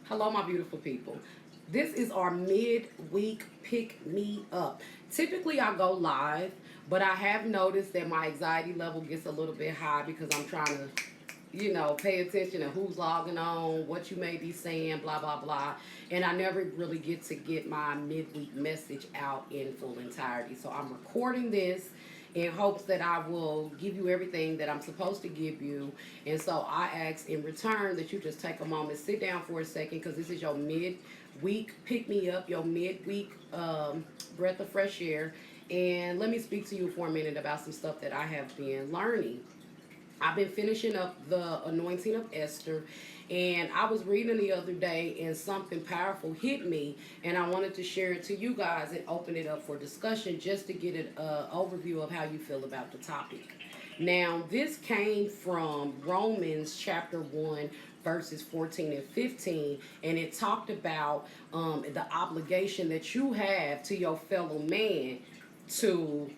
Hello, my beautiful people. This is our mid-week pick me up. Typically, I go live, but I have noticed that my anxiety level gets a little bit high because I'm trying to, pay attention to who's logging on, what you may be saying, blah, blah, blah. And I never really get my midweek message out in full entirety. So I'm recording this in hopes that I will give you everything that I'm supposed to give you. And so I ask in return that you just take a moment, sit down for a second, because this is your mid-week pick me up, your mid-week breath of fresh air. And let me speak to you for a minute about some stuff that I have been learning. I've been finishing up the anointing of Esther, and I was reading the other day, and something powerful hit me, and I wanted to share it to you guys and open it up for discussion just to get an overview of how you feel about the topic. Now, this came from Romans chapter 1, verses 14 and 15, and it talked about the obligation that you have to your fellow man to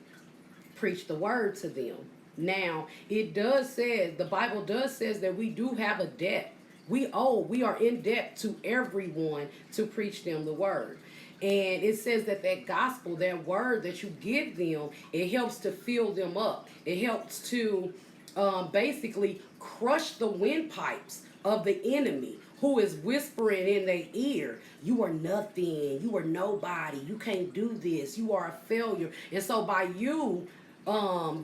preach the word to them. Now, the Bible does says that we do have a debt. We are in debt to everyone to preach them the word. And it says that gospel, that word that you give them, it helps to fill them up. It helps to basically crush the windpipes of the enemy who is whispering in their ear, you are nothing, you are nobody, you can't do this, you are a failure. And so by you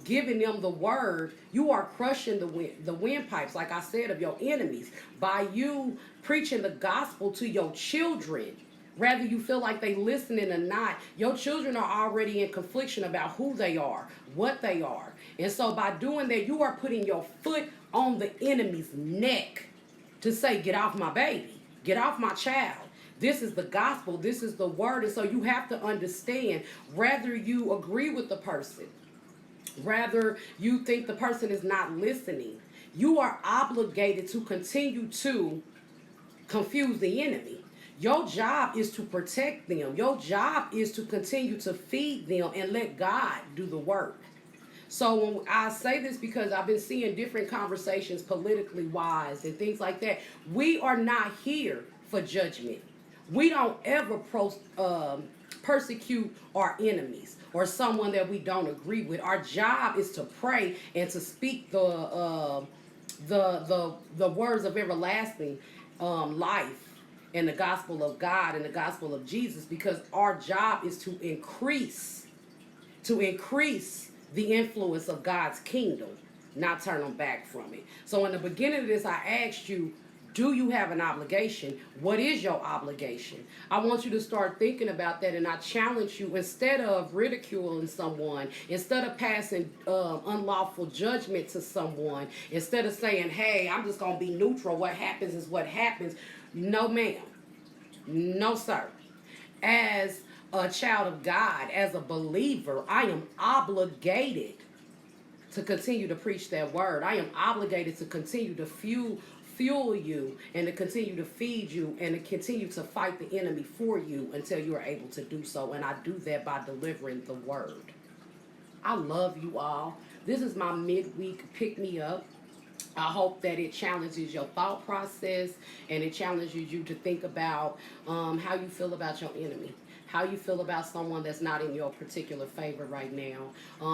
giving them the word, you are crushing the windpipes, like I said, of your enemies. By you preaching the gospel to your children, whether you feel like they listening or not, your children are already in confliction about who they are, what they are. And so by doing that, you are putting your foot on the enemy's neck to say, get off my baby, get off my child. This is the gospel, this is the word. And so you have to understand, whether you agree with the person, rather you think the person is not listening, you are obligated to continue to confuse the enemy. Your job is to protect them. Your job is to continue to feed them and let God do the work. So when I say this, because I've been seeing different conversations politically wise and things like that, we are not here for judgment. We don't ever persecute our enemies or someone that we don't agree with. Our job is to pray and to speak the words of everlasting life and the gospel of God and the gospel of Jesus, because our job is to increase the influence of God's kingdom, not turn them back from it. So in the beginning of this, I asked you, do you have an obligation? What is your obligation? I want you to start thinking about that, and I challenge you, instead of ridiculing someone, instead of passing unlawful judgment to someone, instead of saying, hey, I'm just going to be neutral, what happens is what happens. No, ma'am. No, sir. As a child of God, as a believer, I am obligated to continue to preach that word. I am obligated to continue to fuel you and to continue to feed you and to continue to fight the enemy for you until you are able to do so. And I do that by delivering the word. I love you all. This is my midweek pick me up. I hope that it challenges your thought process and it challenges you to think about how you feel about your enemy. How you feel about someone that's not in your particular favor right now.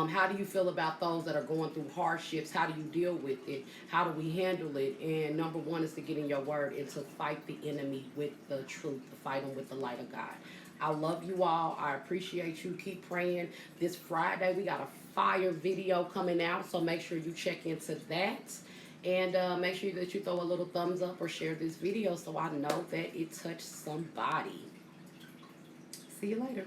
How do you feel about those that are going through hardships? How do you deal with it? How do we handle it? And number one is to get in your word and to fight the enemy with the truth, to fight them with the light of God. I love you all. I appreciate you. Keep praying. This Friday, we got a fire video coming out, so make sure you check into that. And make sure that you throw a little thumbs up or share this video so I know that it touched somebody. See you later.